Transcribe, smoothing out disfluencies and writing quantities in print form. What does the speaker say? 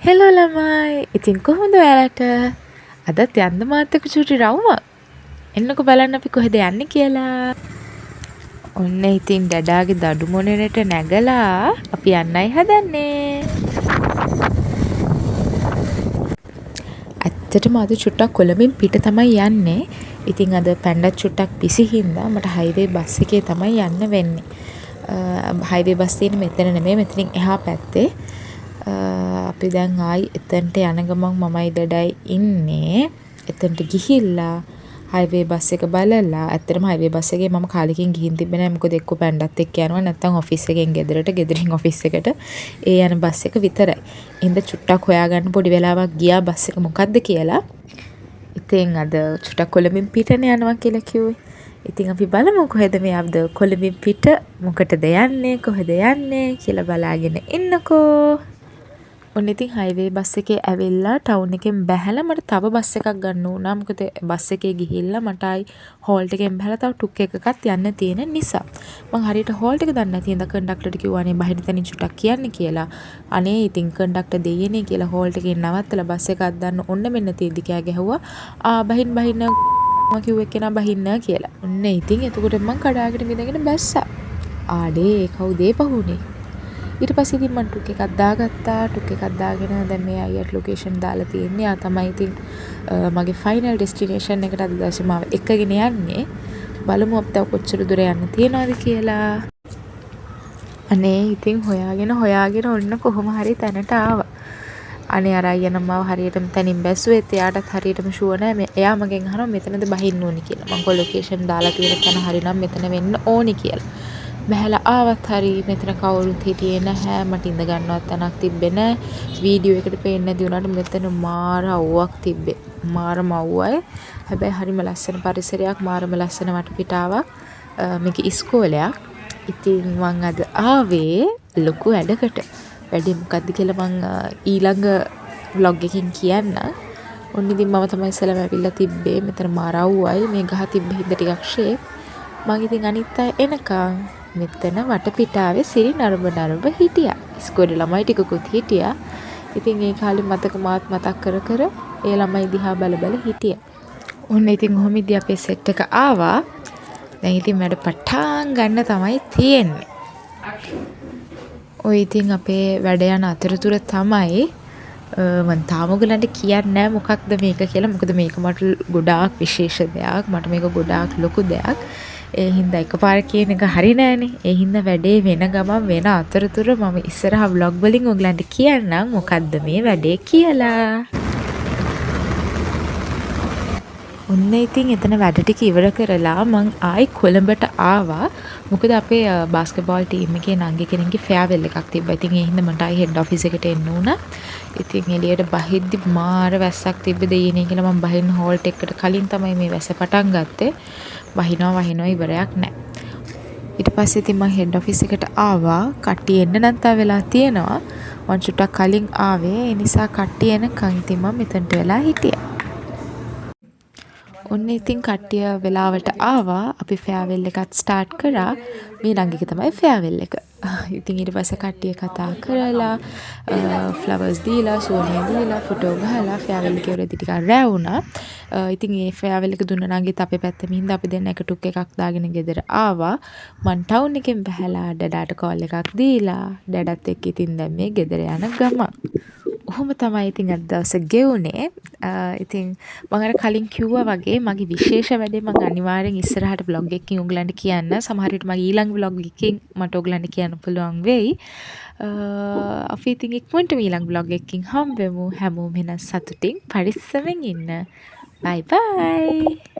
Hello ළමයි. ඉතින් කොහොමද ඔයාලට? අදත් යන්න මාත් එක්ක චුටි රවුමක්. එන්නකෝ බලන්න අපි කොහෙද යන්නේ කියලා. ඔන්න ඉතින් ඩඩාගේ දඩු මොනරට නැගලා අපි යන්නයි හදන්නේ. ඇත්තටම අද චුට්ටක් කොළඹින් පිට තමයි යන්නේ. ඉතින් අද පැන්ඩත් චුට්ටක් පිසි හින්දා මට හයිවේ බස් එකේ තමයි යන්න වෙන්නේ. හයිවේ බස් තියෙන්නේ මෙතන නෙමෙයි මෙතනින් එහා පැත්තේ. අපි දැන් ආයි එතනට යන ගමන් මමයි ඩඩයි ඉන්නේ. එතනට ගිහිල්ලා හයිවේ බස් එක බලලා ඇත්තටම හයිවේ බස් එකේ මම කාලෙකින් ගිහින් තිබ්බේ නැහැ. මොකද එක්ක පැන්ඩත් එක්ක යනවා නැත්නම් ඔෆිස් එකෙන් ගෙදරට ගෙදරින් ඔෆිස් එකට ඒ යන බස් එක විතරයි. එහෙනම් චුට්ටක් හොයාගන්න පොඩි වෙලාවක් ගියා බස් එක මොකද්ද කියලා. ඉතින් අද චුට්ටක් කොළඹින් පිටනේ යනවා කියලා කිව්වේ. ඉතින් අපි බලමු කොහෙද මේ අද කොළඹින් පිට මොකටද යන්නේ කොහෙද යන්නේ කියලා බලාගෙන ඉන්නකෝ. ඔන්න ඉතින් හයිවේ බස් එකේ ඇවිල්ලා ටවුන් එකෙන් බැහැලා මට තව බස් එකක් ගන්න වුණා. මොකද බස් එකේ ගිහිල්ලා මට ආයි හෝල්ට් එකෙන් බැහැලා තව ටුක් එකකත් යන්න තියෙන නිසා. මං හරියට හෝල්ට් එක දන්නේ නැති හින්දා කන්ඩක්ටර්ට කිව්වා අනේ බහින තැනින් චුට්ටක් කියන්න කියලා. අනේ ඉතින් කන්ඩක්ටර් දෙයියනේ කියලා හෝල්ට් එකෙන් නවත්තලා බස් එකක් දාන්න ඔන්න මෙන්න තීදි කෑ ගැහුවා. බහින් මම කිව්වේ කෙනා බහින්න කියලා. ඔන්න ඉතින් එතකොට මං කඩාගෙන මිදගෙන බැස්සා. ආඩේ කවුද ඒ පහුනේ? ඊට පස්සේ ඉතින් මම ටුක් එකක් දාගත්තා. ටුක් එකක් දාගෙන දැන් මේ අයියට ලොකේෂන් දාලා තියෙන්නේ. ආ තමයි ඉතින් මගේ ෆයිනල් ඩෙස්ටිනේෂන් එකට අද දවසේ මාව එක්කගෙන යන්නේ. බලමු අපිට කොච්චර දුර යන්න තියනවද කියලා. අනේ ඉතින් හොයාගෙන ඔන්න කොහොම හරි තැනට ආවා. අනේ අර අයියා නම් මාව හරියටම තැනින් බැස්සුවෙත් එයාටත් හරියටම ෂුවර් නෑ. එයා මගෙන් අහනවා මෙතනද බහින්න ඕනි කියලා. මම කො ලොකේෂන් දාලා තියෙන තැන හරිනම් මෙතන වෙන්න ඕනි කියලා. බැහැලා ආවත් හරි මෙතන කවුරුත් හිටියේ නැහැ. මට ඉඳ ගන්නවත් තැනක් තිබ්බේ නැහැ. වීඩියෝ එකට පේන්නේ නැති වුණාට මෙතන මාර අවුවක් තිබ්බේ. මාරම අවුවයි. හැබැයි හරිම ලස්සන පරිසරයක්, මාරම ලස්සන වටපිටාවක්. මේක ඉස්කෝලයක්. ඉතින් මං අද ආවේ ලොකු වැඩකට. වැඩේ මොකද්ද කියලා මං ඊළඟ vlog එකකින් කියන්න. ඔන්න ඉතින් මම තමයි ඉස්සෙල්ලාම ඇවිල්ලා තිබ්බේ. මෙතන මාර අවුවයි. මේ ගහ තිබ්බ හින්දා ටිකක් ෂේප්. මං ඉතින් අනිත් අය එනකන් මෙතන වටපිටාවේ සිරි නරඹ හිටියා. ඉස්කෝලේ ළමයි ටිකකුත් හිටියා. ඉතින් ඒ කාලේ මතක් කර ඒ ළමයි දිහා බල හිටියා. ඔන්න ඉතින් ඔහොම ඉදී අපේ සෙට් එක ආවා. දැන් ඉතින් වැඩ පටන් ගන්න තමයි තියෙන්නේ. ඔය ඉතින් අපේ වැඩ යන අතරතුර තමයි මම තාම ඔයගලන්ට කියන්නේ නැහැ මොකක්ද මේක කියලා. මොකද මේක මට ගොඩාක් විශේෂ දෙයක්. මට මේක ගොඩාක් ලොකු දෙයක්. ඒ හින්දා එකපාර කියන එක හරි නෑනේ. ඒ හින්දා වැඩේ වෙන ගමන් වෙන අතරතුර මම ඉස්සරහා vlog වලින් ඔයගලන්ට කියන්නම් මොකද්ද මේ වැඩේ කියලා. ඔන්න ඉතින් එතන වැඩ ටික ඉවර කරලා මං ආයි කොළඹට ආවා. මොකද අපේ බාස්කට්බෝල් ටීම් එකේ නංගි කෙනෙක්ගේ ෆෙයාවෙල් එකක් තිබ්බා. ඉතින් ඒ හින්දා මට ආයි හෙඩ් ඔෆිස් එකට එන්න වුණා. ඉතින් එළියට බහිද්දි මාර වැස්සක් තිබ්බ දෙයියනේ කියලා මම බහින්න හෝල්ට් එකකට කලින් තමයි මේ වැස්ස පටන් ගත්තේ. වහිනවා ඉවරයක් නැහැ. ඊට පස්සේ ඉතින් මම හෙඩ් ඔෆිස් එකට ආවා. කට්ටිය එන්න නම් තා වෙලා තියෙනවා. මං චුට්ටක් කලින් ආවේ. ඒ නිසා කට්ටිය එනකන් ඉතින් මම මෙතනට වෙලා හිටියා. ඔන්න ඉතින් කට්ටිය වෙලාවට ආවා. අපි ෆෙයාවෙල් එකත් ස්ටාර්ට් කරා. මේ ළඟික තමයි ෆෙයාවෙල් එක. ඉතින් ඊට පස්සේ කට්ටිය කතා කරලා ෆ්ලවර්ස් දීලා සෝනිය දීලා ෆොටෝ ගහලා ෆෙයාවෙල් එකේ ඉවරදී ටිකක් රැ වුණා. ඉතින් මේ ෆෙයාවෙල් එක දුන්න නංගිත් අපේ පැත්තෙම හින්දා අපි දෙන්න එක ටුක් එකක් දාගෙන ගෙදර ආවා. මං ටවුන් එකෙන් බැහැලා ඩඩාට කෝල් එකක් දීලා ඩඩත් එක්ක ඉතින් දැන් මේ ගෙදර යන ගමන්. ඔහොම තමයි ඉතින් අද දවසේ ගෙවුනේ. ඉතින් මම අර කලින් කිව්වා වගේ මගේ විශේෂ වැඩේ මම අනිවාර්යෙන් ඉස්සරහට vlog එකකින් ඔයගලන්ට කියන්න. සමහර විට මගේ ඊළඟ vlog එකකින් මට ඔයගලන්ට කියන්න පුළුවන් වෙයි. අපි ඉතින් ඉක්මනට ඊළඟ vlog එකකින් හම්බෙමු. හැමෝම වෙන සතුටින් පරිස්සමෙන් ඉන්න. bye bye.